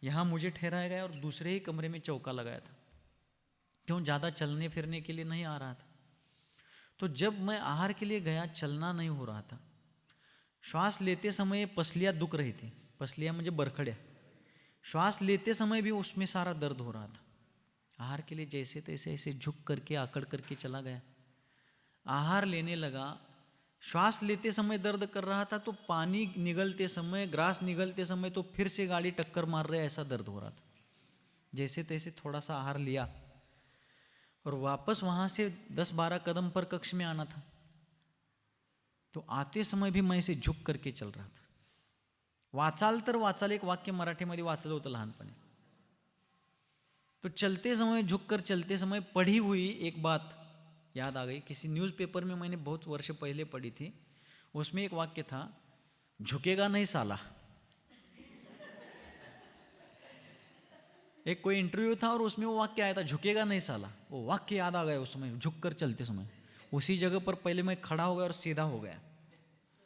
यहाँ मुझे ठहराया गया और दूसरे ही कमरे में चौका लगाया था, क्यों ज़्यादा चलने फिरने के लिए नहीं आ रहा था। तो जब मैं आहार के लिए गया, चलना नहीं हो रहा था, श्वास लेते समय पसलियाँ दुख रही थी, पसलियाँ मुझे बरखड़िया, श्वास लेते समय भी उसमें सारा दर्द हो रहा था। आहार के लिए जैसे तैसे ऐसे झुक करके आकड़ करके चला गया, आहार लेने लगा। श्वास लेते समय दर्द कर रहा था, तो पानी निगलते समय, ग्रास निगलते समय तो फिर से गाड़ी टक्कर मार रहे, ऐसा दर्द हो रहा था। जैसे तैसे थोड़ा सा आहार लिया और वापस वहाँ से 10-12 कदम पर कक्ष में आना था। तो आते समय भी मैं इसे झुक करके चल रहा था। वाचाल एक वाक्य मराठीमध्ये वाचलं होतं लहानपणी। तो चलते समय, झुक कर चलते समय पढ़ी हुई एक बात याद आ गई। किसी न्यूज़पेपर में मैंने बहुत वर्ष पहले पढ़ी थी। उसमें एक वाक्य था, झुकेगा नहीं साला। एक कोई इंटरव्यू था और उसमें वो वाक्य आया था, झुकेगा नहीं साला। वो वाक्य याद आ गया उस समय, झुक कर चलते समय। उसी जगह पर पहले मैं खड़ा हो गया और सीधा हो गया।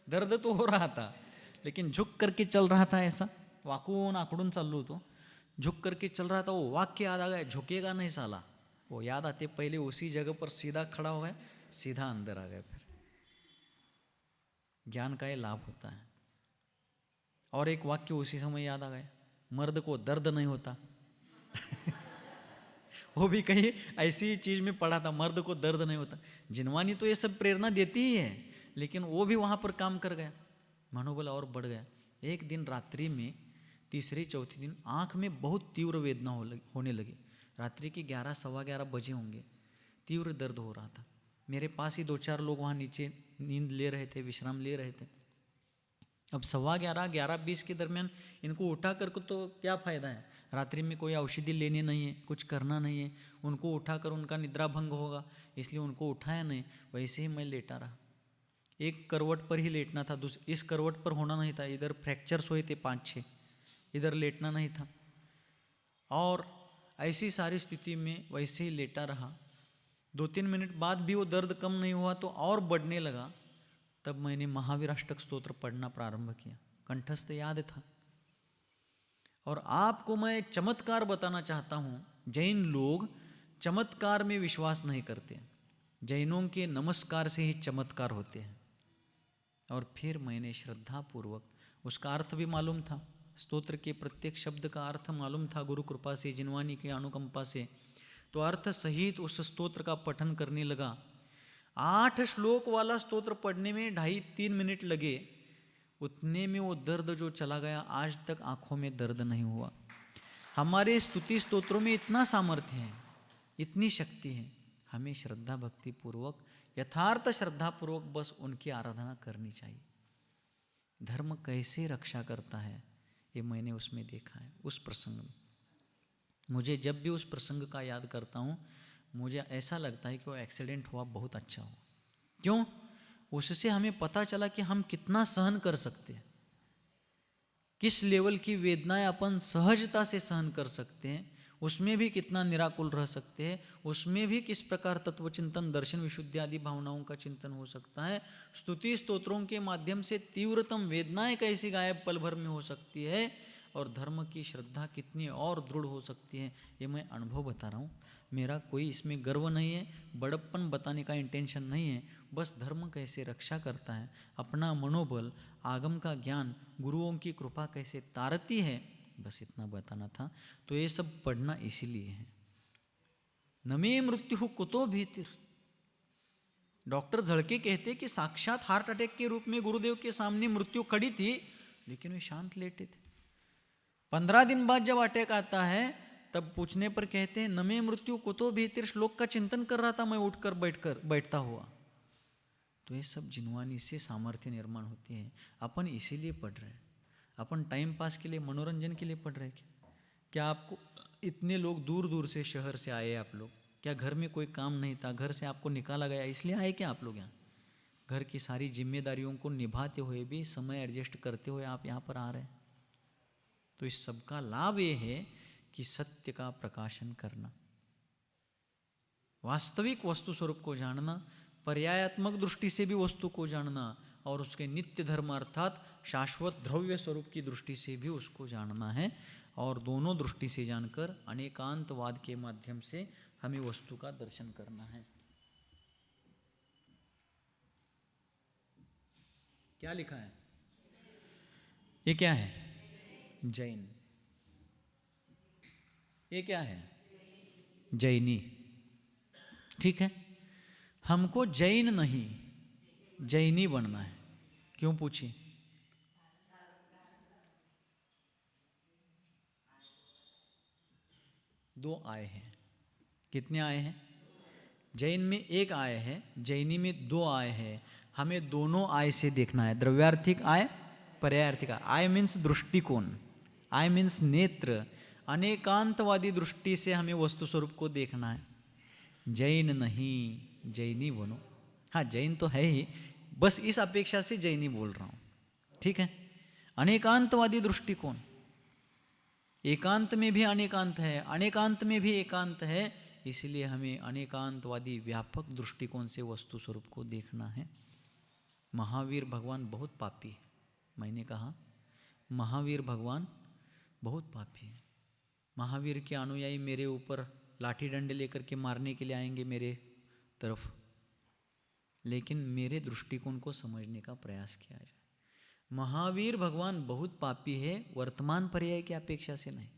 दर्द तो हो रहा था लेकिन झुक करके चल रहा था, ऐसा वाकून आकड़ून चालू होतो, झुक करके चल रहा था। वो वाक्य याद आ गया, झुकेगा नहीं साला। वो याद आते पहले उसी जगह पर सीधा खड़ा हो गया, सीधा अंदर आ गया। फिर ज्ञान का ये लाभ होता है। और एक वाक्य उसी समय याद आ गया, मर्द को दर्द नहीं होता। वो भी कहीं ऐसी चीज में पढ़ा था, मर्द को दर्द नहीं होता। जिनवानी तो ये सब प्रेरणा देती ही है, लेकिन वो भी वहां पर काम कर गया, मनोबल और बढ़ गया। एक दिन रात्रि में, तीसरे चौथे दिन, आंख में बहुत तीव्र वेदना होने लगी। रात्रि के 11-11:15 बजे होंगे। तीव्र दर्द हो रहा था। मेरे पास ही 2-4 लोग वहाँ नीचे नींद ले रहे थे, विश्राम ले रहे थे। अब 11:15-11:20 के दरमियान इनको उठा करके तो क्या फ़ायदा है, रात्रि में कोई औषधि लेनी नहीं है, कुछ करना नहीं है। उनको उठाकर उनका निद्रा भंग होगा, इसलिए उनको उठाया नहीं। वैसे ही मैं लेटा रहा। एक करवट पर ही लेटना था, इस करवट पर होना नहीं था। इधर फ्रैक्चर्स हुए थे 5-6, इधर लेटना नहीं था। और ऐसी सारी स्थिति में वैसे ही लेटा रहा। 2-3 मिनट बाद भी वो दर्द कम नहीं हुआ तो और बढ़ने लगा। तब मैंने महावीराष्टक स्तोत्र पढ़ना प्रारंभ किया, कंठस्थ याद था। और आपको मैं एक चमत्कार बताना चाहता हूँ। जैन लोग चमत्कार में विश्वास नहीं करते, जैनों के नमस्कार से ही चमत्कार होते हैं। और फिर मैंने श्रद्धापूर्वक, उसका अर्थ भी मालूम था, स्तोत्र के प्रत्येक शब्द का अर्थ मालूम था, गुरु कृपा से, जिनवानी के अनुकंपा से। तो अर्थ सहित उस स्तोत्र का पठन करने लगा। 8 श्लोक वाला स्तोत्र पढ़ने में 2.5-3 मिनट लगे। उतने में वो दर्द जो चला गया, आज तक आंखों में दर्द नहीं हुआ। हमारे स्तुति स्तोत्रों में इतना सामर्थ्य है, इतनी शक्ति है। हमें श्रद्धा भक्ति पूर्वक, यथार्थ श्रद्धा पूर्वक बस उनकी आराधना करनी चाहिए। धर्म कैसे रक्षा करता है ये मैंने उसमें देखा है। उस प्रसंग में मुझे जब भी उस प्रसंग का याद करता हूँ, मुझे ऐसा लगता है कि वो एक्सीडेंट हुआ बहुत अच्छा हो। क्यों? उससे हमें पता चला कि हम कितना सहन कर सकते हैं, किस लेवल की वेदनाएं अपन सहजता से सहन कर सकते हैं, उसमें भी कितना निराकुल रह सकते हैं, उसमें भी किस प्रकार तत्व चिंतन, दर्शन विशुद्धि आदि भावनाओं का चिंतन हो सकता है। स्तुति स्तोत्रों के माध्यम से तीव्रतम वेदनाएं कैसी गायब पल भर में हो सकती है, और धर्म की श्रद्धा कितनी और दृढ़ हो सकती है, ये मैं अनुभव बता रहा हूँ। मेरा कोई इसमें गर्व नहीं है, बड़प्पन बताने का इंटेंशन नहीं है। बस धर्म कैसे रक्षा करता है, अपना मनोबल, आगम का ज्ञान, गुरुओं की कृपा कैसे तारती है, बस इतना बताना था। तो ये सब पढ़ना इसीलिए है। नमे मृत्यु कुतो भीतिर। डॉक्टर झड़के कहते कि साक्षात हार्ट अटैक के रूप में गुरुदेव के सामने मृत्यु खड़ी थी, लेकिन वे शांत लेटे थे। 15 दिन बाद जब अटैक आता है तब पूछने पर कहते हैं नमे मृत्यु कुतो भीतिर, श्लोक का चिंतन कर रहा था मैं उठकर बैठता हुआ। तो ये सब जिनवानी से सामर्थ्य निर्माण होती है। अपन इसीलिए पढ़ रहे हैं, अपन टाइम पास के लिए, मनोरंजन के लिए पढ़ रहे हैं क्या? आपको इतने लोग दूर दूर से, शहर से आए आप लोग, क्या घर में कोई काम नहीं था, घर से आपको निकाला गया इसलिए आए क्या आप लोग यहाँ? घर की सारी जिम्मेदारियों को निभाते हुए भी, समय एडजस्ट करते हुए आप यहाँ पर आ रहे हैं। तो इस सब का लाभ ये है कि सत्य का प्रकाशन करना, वास्तविक वस्तु स्वरूप को जानना, पर्यायात्मक दृष्टि से भी वस्तु को जानना, और उसके नित्य धर्म अर्थात शाश्वत द्रव्य स्वरूप की दृष्टि से भी उसको जानना है। और दोनों दृष्टि से जानकर अनेकांतवाद के माध्यम से हमें वस्तु का दर्शन करना है। क्या लिखा है? ये क्या है? जैन। ये क्या है? जैनी। ठीक है, हमको जैन नहीं जैनी बनना है। क्यों पूछिए? दो आए हैं। कितने आए हैं? जैन में एक आय है, जैनी में दो आय है। हमें दोनों आय से देखना है, द्रव्यार्थिक आय, पर्यायार्थिक आय। आय मीन्स दृष्टिकोण, आय मीन्स नेत्र। अनेकांतवादी दृष्टि से हमें वस्तु स्वरूप को देखना है। जैन नहीं, जैनी बनो। हाँ, जैन तो है ही, बस इस अपेक्षा से जैनी बोल रहा हूँ। ठीक है, अनेकांतवादी दृष्टिकोण। एकांत में भी अनेकांत है, अनेकांत में भी एकांत है, इसलिए हमें अनेकांतवादी व्यापक दृष्टिकोण से वस्तु स्वरूप को देखना है। महावीर भगवान बहुत पापी है। मैंने कहा महावीर भगवान बहुत पापी है। महावीर के अनुयायी मेरे ऊपर लाठी डंडे लेकर के मारने के लिए आएंगे मेरे तरफ, लेकिन मेरे दृष्टिकोण को समझने का प्रयास किया जाए। महावीर भगवान बहुत पापी है, वर्तमान पर्याय की अपेक्षा से नहीं,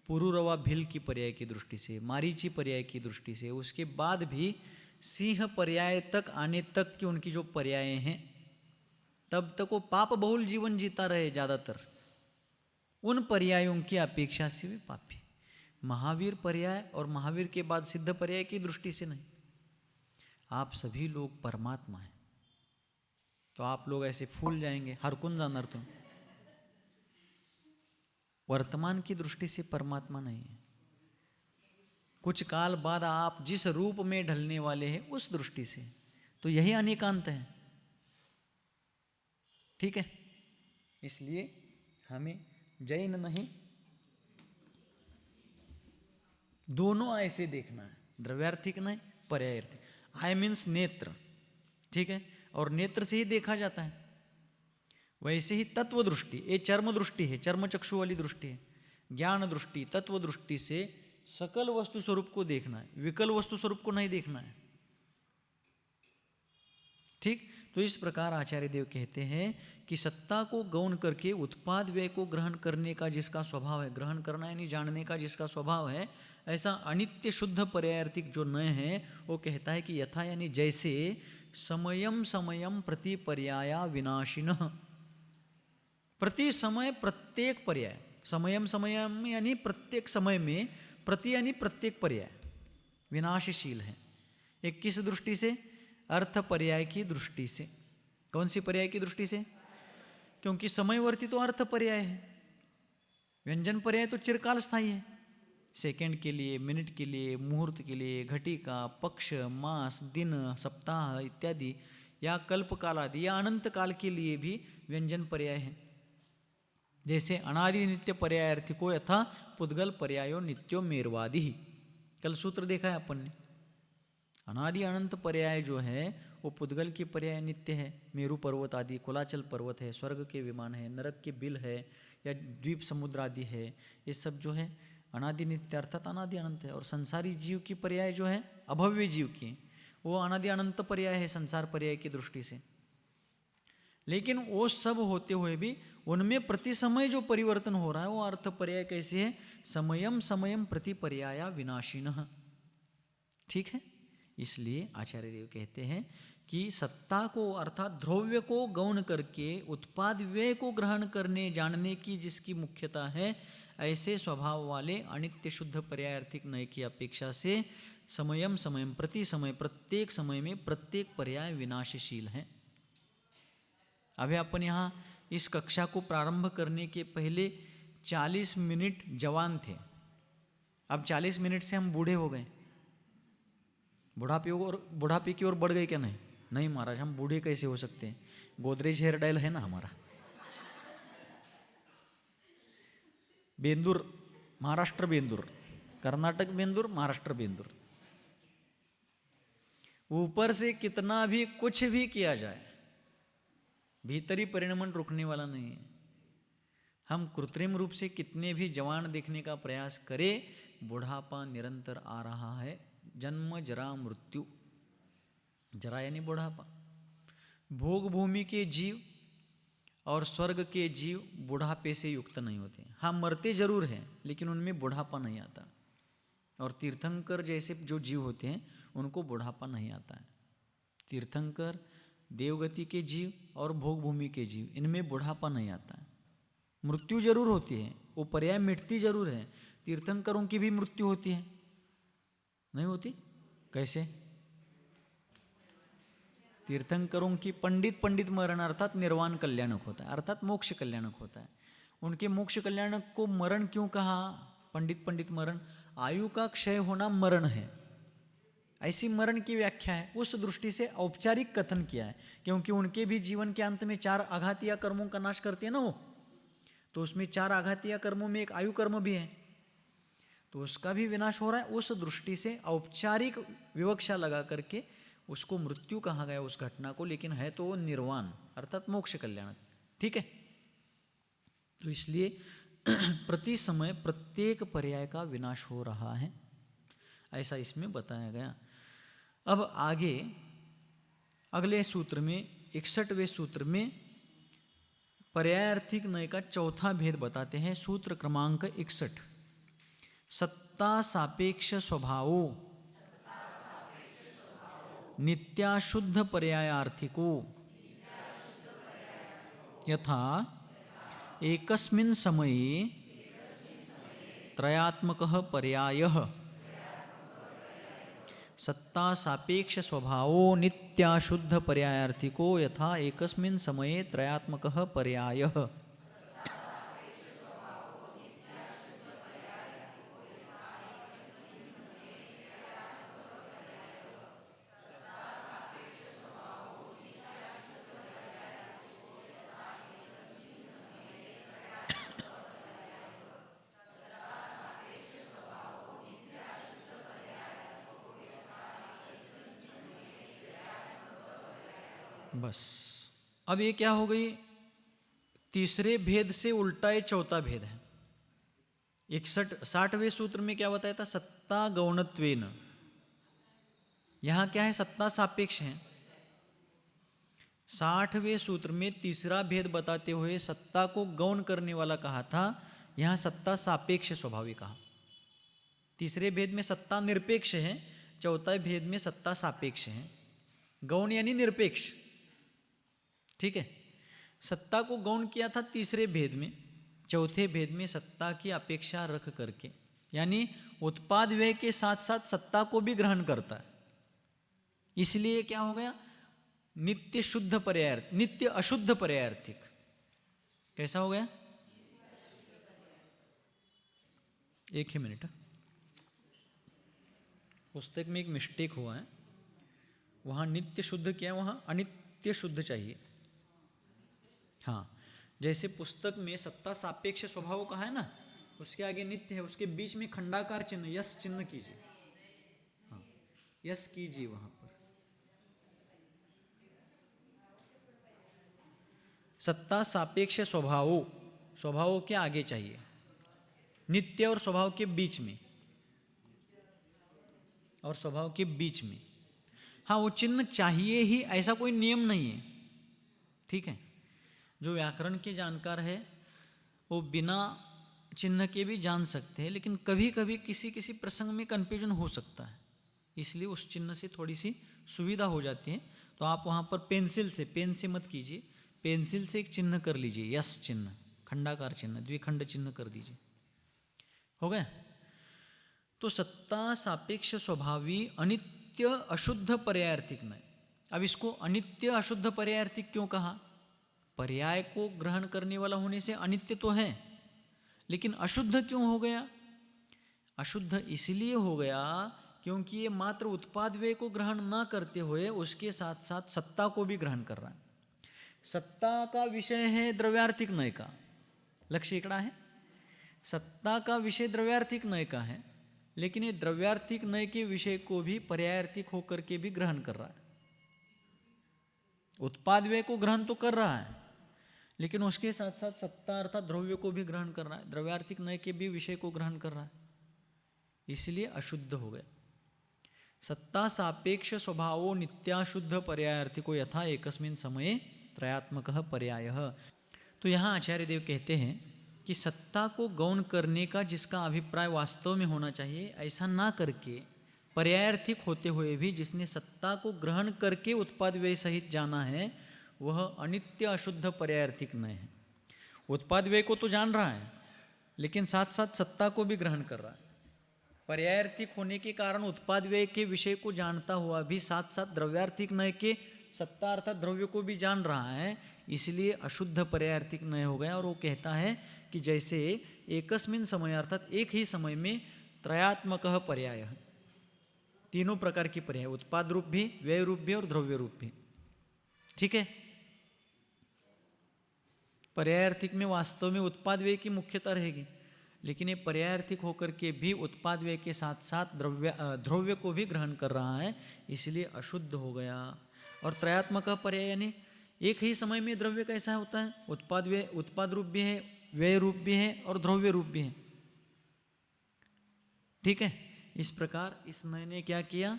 पुरुरवा भील की पर्याय की दृष्टि से, मारीची पर्याय की दृष्टि से, उसके बाद भी सिंह पर्याय तक आने तक की उनकी जो पर्याय हैं, तब तक वो पाप बहुल जीवन जीता रहे ज़्यादातर, उन पर्यायों की अपेक्षा से भी पापी। महावीर पर्याय और महावीर के बाद सिद्ध पर्याय की दृष्टि से नहीं। आप सभी लोग परमात्मा हैं, तो आप लोग ऐसे फूल जाएंगे, हरकून जाणार तुम। वर्तमान की दृष्टि से परमात्मा नहीं है। कुछ काल बाद आप जिस रूप में ढलने वाले हैं उस दृष्टि से, तो यही अनेकांत है। ठीक है, इसलिए हमें जैन नहीं, दोनों ऐसे देखना है, द्रव्यार्थिक नहीं पर्यायार्थिक। आई मीन्स नेत्र। ठीक है, और नेत्र से ही देखा जाता है। वैसे ही तत्व दृष्टि, ये चर्म दृष्टि है, चर्म चक्षु वाली दृष्टि है। ज्ञान दृष्टि, तत्व दृष्टि से सकल वस्तु स्वरूप को देखना है, विकल वस्तु स्वरूप को नहीं देखना है। ठीक, तो इस प्रकार आचार्य देव कहते हैं कि सत्ता को गौण करके उत्पाद व्यय को ग्रहण करने का जिसका स्वभाव है, ग्रहण करना यानी जानने का जिसका स्वभाव है, ऐसा अनित्य शुद्ध पर्यायार्थिक जो न है, वो कहता है कि यथा यानी जैसे समयम समयम प्रति पर्याया विनाशिनः, प्रति समय प्रत्येक पर्याय, समयम समयम यानी प्रत्येक समय में, प्रति यानी प्रत्येक पर्याय विनाशशील है। एक किस दृष्टि से? अर्थ पर्याय की दृष्टि से। कौन सी पर्याय की दृष्टि से? क्योंकि समयवर्ती तो अर्थ पर्याय है, व्यंजन पर्याय तो चिरकाल स्थायी है, सेकंड के लिए, मिनट के लिए, मुहूर्त के लिए, घटिका, पक्ष, मास, दिन, सप्ताह इत्यादि, या कल्पकाल आदि या अनंत काल के लिए भी व्यंजन पर्याय है। जैसे अनादि नित्य पर्यायार्थिको यथा पुद्गल पर्यायो नित्यो मेरवादि। कल सूत्र देखा है अपन ने। अनादि अनंत पर्याय जो है वो पुद्गल की पर्याय नित्य है, मेरु पर्वत आदि, कुलाचल पर्वत है, स्वर्ग के विमान है, नरक के बिल है, या द्वीप समुद्र आदि है, ये सब जो है अनादि नित्य अर्थात अनादि अनंत है। और संसारी जीव की पर्याय जो है अभव्य जीव की, वो अनादि अनंत पर्याय है संसार पर्याय की दृष्टि से। लेकिन वो सब होते हुए भी उनमें प्रति समय जो परिवर्तन हो रहा है वो अर्थ पर्याय कैसे है? समयम समयम प्रति पर्याया विनाशिनः। ठीक है, इसलिए आचार्य देव कहते हैं कि सत्ता को अर्थात द्रव्य को गौण करके उत्पाद व्यय को ग्रहण करने जानने की जिसकी मुख्यता है, ऐसे स्वभाव वाले अनित्य शुद्ध पर्यायार्थिक नय की अपेक्षा से समयम समयम प्रति समय प्रत्येक समय में प्रत्येक पर्याय विनाशशील है। अभी अपन यहाँ इस कक्षा को प्रारंभ करने के पहले 40 मिनट जवान थे, अब 40 मिनट से हम बूढ़े हो गए। बुढ़ापे की ओर बढ़ गए क्या? नहीं नहीं महाराज, हम बूढ़े कैसे हो सकते हैं? गोदरेज हेयर डायल है ना हमारा। बेंदूर, महाराष्ट्र बेंदूर, कर्नाटक बेंदूर, महाराष्ट्र बेंदूर, ऊपर से कितना भी कुछ भी किया जाए भीतरी परिणमन रुकने वाला नहीं है। हम कृत्रिम रूप से कितने भी जवान दिखने का प्रयास करें, बुढ़ापा निरंतर आ रहा है। जन्म जरा मृत्यु, जरा यानी बुढ़ापा। भोग भूमि के जीव और स्वर्ग के जीव बुढ़ापे से युक्त नहीं होते। हाँ, मरते जरूर हैं लेकिन उनमें बुढ़ापा नहीं आता। और तीर्थंकर जैसे जो जीव होते हैं उनको बुढ़ापा नहीं आता है। तीर्थंकर, देवगति के जीव और भोग भूमि के जीव, इनमें बुढ़ापा नहीं आता है। मृत्यु जरूर होती है, वो पर्याय मिटती जरूर है। तीर्थंकरों की भी मृत्यु होती है, नहीं होती? कैसे? तीर्थंकरों की पंडित मरण अर्थात निर्वाण कल्याणक होता है, अर्थात मोक्ष कल्याणक होता है। उनके मोक्ष कल्याणक को मरण क्यों कहा? पंडित मरण, आयु का क्षय होना मरण है, ऐसी मरण की व्याख्या है। उस दृष्टि से औपचारिक कथन किया है, क्योंकि उनके भी जीवन के अंत में 4 आघातीय कर्मों का नाश करते हैं ना वो, तो उसमें 4 आघातीय कर्मों में एक आयु कर्म भी है, तो उसका भी विनाश हो रहा है। उस दृष्टि से औपचारिक विवक्षा लगा करके उसको मृत्यु कहा गया उस घटना को, लेकिन है तो वो निर्वाण अर्थात मोक्ष कल्याण। ठीक है, तो इसलिए प्रति समय प्रत्येक पर्याय का विनाश हो रहा है, ऐसा इसमें बताया गया। अब आगे अगले सूत्र में 61वें सूत्र में पर्यायार्थिक नय का चौथा भेद बताते हैं। सूत्र क्रमांक 61, सत्ता सापेक्ष स्वभावो नित्याशुद्ध पर्यायार्थिको यथा एकस्मिन् समये त्रयात्मकः पर्यायः सत्ता सापेक्ष स्वभावो नित्याशुद्ध पर्यायार्थिको यथा एकस्मिन् समये त्रयात्मकः पर्यायः। बस अब ये क्या हो गई? तीसरे भेद से उल्टा ये चौथा भेद है। 60वें सूत्र में क्या बताया था? सत्ता गौणत्वेन। यहां क्या है? सत्ता सापेक्ष है। 60वें सूत्र में तीसरा भेद बताते हुए सत्ता को गौण करने वाला कहा था, यहां सत्ता सापेक्ष स्वभावी कहा। तीसरे भेद में सत्ता निरपेक्ष है, चौथे भेद में सत्ता सापेक्ष है। गौण यानी निरपेक्ष, ठीक है। सत्ता को गौण किया था तीसरे भेद में, चौथे भेद में सत्ता की अपेक्षा रख करके, यानी उत्पाद व्यय के साथ साथ सत्ता को भी ग्रहण करता है। इसलिए क्या हो गया? नित्य शुद्ध पर्याय, नित्य अशुद्ध पर्यायार्थिक। कैसा हो गया? एक ही मिनट, पुस्तक में एक मिस्टेक हुआ है, वहां नित्य शुद्ध क्या है, वहां अनित्य शुद्ध चाहिए। हाँ, जैसे पुस्तक में सत्ता सापेक्ष स्वभाव कहा है ना, उसके आगे नित्य है, उसके बीच में खंडाकार चिन्ह यस चिन्ह कीजिए। हाँ, यस कीजिए वहां पर। सत्ता सापेक्ष स्वभावों के आगे चाहिए, नित्य और स्वभाव के बीच में, और स्वभाव के बीच में। हाँ, वो चिन्ह चाहिए ही, ऐसा कोई नियम नहीं है, ठीक है। जो व्याकरण के जानकार है वो बिना चिन्ह के भी जान सकते हैं, लेकिन कभी कभी किसी किसी प्रसंग में कंफ्यूजन हो सकता है, इसलिए उस चिन्ह से थोड़ी सी सुविधा हो जाती है। तो आप वहाँ पर पेंसिल से, पेन से मत कीजिए, पेंसिल से एक चिन्ह कर लीजिए, यस चिन्ह, खंडाकार चिन्ह, द्विखंड चिन्ह कर दीजिए। हो गया। तो सत्ता सापेक्ष स्वभावी अनित्य अशुद्ध पर्यायार्थिक नहीं। अब इसको अनित्य अशुद्ध पर्यायार्थिक क्यों कहा? पर्याय को ग्रहण करने वाला होने से अनित्य तो है, लेकिन अशुद्ध क्यों हो गया? अशुद्ध इसलिए हो गया क्योंकि ये मात्र उत्पाद व्यय को ग्रहण ना करते हुए उसके साथ साथ सत्ता को भी ग्रहण कर रहा है। सत्ता का विषय है द्रव्यार्थिक नय का, लक्ष्य इकड़ा है, सत्ता का विषय द्रव्यार्थिक नय का है, लेकिन ये द्रव्यार्थिक नय के विषय को भी पर्यायार्थिक होकर के भी ग्रहण कर रहा है। उत्पाद व्यय को ग्रहण तो कर रहा है, लेकिन उसके साथ साथ सत्ता अर्थात द्रव्य को भी ग्रहण कर रहा है, द्रव्यार्थिक नय के भी विषय को ग्रहण कर रहा है, इसलिए अशुद्ध हो गया। सत्ता सापेक्ष स्वभावो नित्याशुद्ध पर्यायार्थिको यथा एकस्मिन् समये त्रयात्मकः पर्यायः। तो यहाँ आचार्य देव कहते हैं कि सत्ता को गौण करने का जिसका अभिप्राय वास्तव में होना चाहिए, ऐसा ना करके पर्यायार्थिक होते हुए भी जिसने सत्ता को ग्रहण करके उत्पाद व्यय सहित जाना है, वह अनित्य अशुद्ध पर्यायार्थिक नहीं है। उत्पाद व्यय को तो जान रहा है, लेकिन साथ साथ सत्ता को भी ग्रहण कर रहा है। पर्यायार्थिक होने के कारण उत्पाद व्यय के विषय को जानता हुआ भी साथ साथ द्रव्यार्थिक नय के सत्ता अर्थात द्रव्य को भी जान रहा है, इसलिए अशुद्ध पर्यायार्थिक नय हो गया। और वो कहता है कि जैसे एकस्मिन समय अर्थात एक ही समय में त्रयात्मकः पर्याय, तीनों प्रकार की पर्याय, उत्पाद रूप भी, व्यय रूप भी और द्रव्य रूप भी। ठीक है। पर्यायार्थिक में वास्तव में उत्पाद व्यय की मुख्यता रहेगी, लेकिन ये पर्यायार्थिक होकर के भी उत्पाद व्यय के साथ साथ द्रव्य को भी ग्रहण कर रहा है, इसलिए अशुद्ध हो गया। और त्रयात्मक पर्याय यानी एक ही समय में द्रव्य कैसा होता है, उत्पाद रूप भी है, व्यय रूप भी है और द्रव्य रूप भी है। ठीक है। इस प्रकार इस नय ने क्या किया,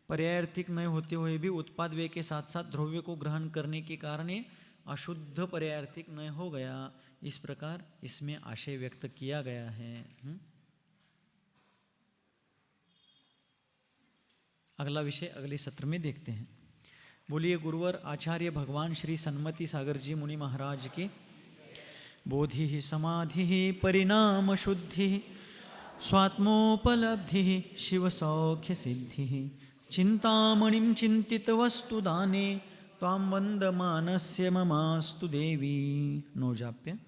पर्यायार्थिक नय होते हुए भी उत्पाद व्यय के साथ साथ द्रव्य को ग्रहण करने के कारण ये अशुद्ध पर्यायार्थिक नय हो गया। इस प्रकार इसमें आशय व्यक्त किया गया है। अगला विषय अगले सत्र में देखते हैं। बोलिए गुरुवर आचार्य भगवान श्री सन्मति सागर जी मुनि महाराज की। बोधि समाधि परिणाम शुद्धि स्वात्मोपलब्धि शिव सौख्य सिद्धि चिंतामणिं चिंतित वस्तु दाने त्वां वंदमानस्य ममास्तु देवी। नोजाप्य।